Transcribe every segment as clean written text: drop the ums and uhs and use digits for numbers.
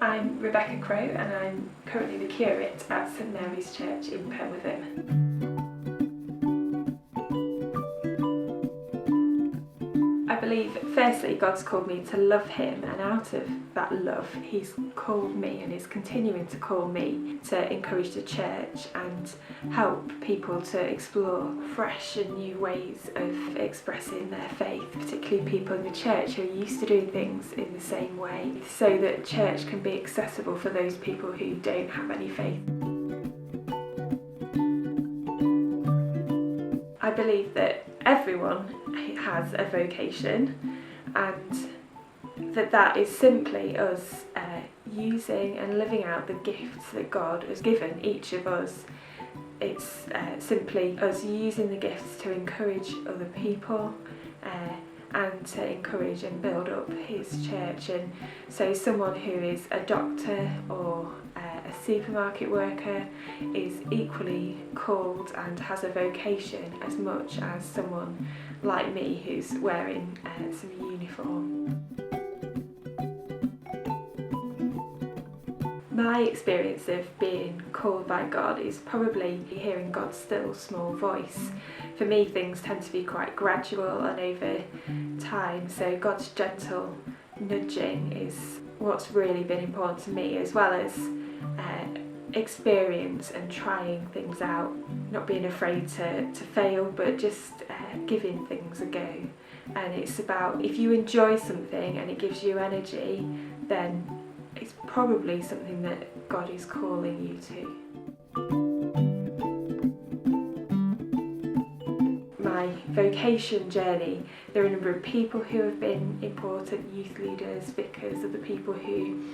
I'm Rebecca Crowe and I'm currently the curate at St Mary's Church in Penwortham. I believe, firstly, God's called me to love Him, and out of that love He's called me and is continuing to call me to encourage the church and help people to explore fresh and new ways of expressing their faith, particularly people in the church who are used to doing things in the same way, so that church can be accessible for those people who don't have any faith. I believe that everyone has a vocation, and that is simply us using and living out the gifts that God has given each of us. It's simply us using the gifts to encourage other people and to encourage and build up His church. And so someone who is a doctor or a supermarket worker is equally called and has a vocation as much as someone like me who's wearing some uniform. My experience of being called by God is probably hearing God's still small voice. For me, things tend to be quite gradual and over time, so God's gentle nudging is what's really been important to me, as well as experience and trying things out, not being afraid to fail, but just giving things a go. And it's about, if you enjoy something and it gives you energy, then it's probably something that God is calling you to. My vocation journey, there are a number of people who have been important youth leaders, vicars, other people who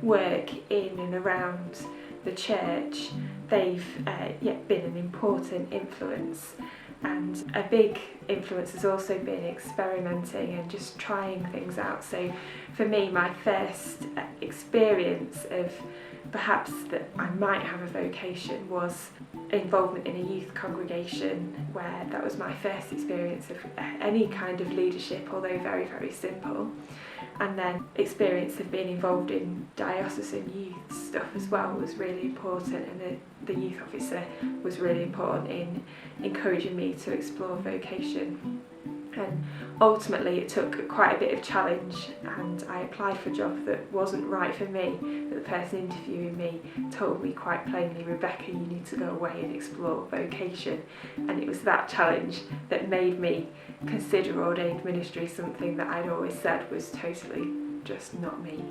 work in and around the church. They've been an important influence, and a big influence has also been experimenting and just trying things out. So for me, my first experience of perhaps that I might have a vocation was involvement in a youth congregation, where that was my first experience of any kind of leadership, although very, very simple. And then experience of being involved in diocesan youth stuff as well was really important, and the youth officer was really important in encouraging me to explore vocation. And ultimately it took quite a bit of challenge, and I applied for a job that wasn't right for me, but the person interviewing me told me quite plainly, Rebecca, you need to go away and explore vocation. And it was that challenge that made me consider ordained ministry, something that I'd always said was totally just not me.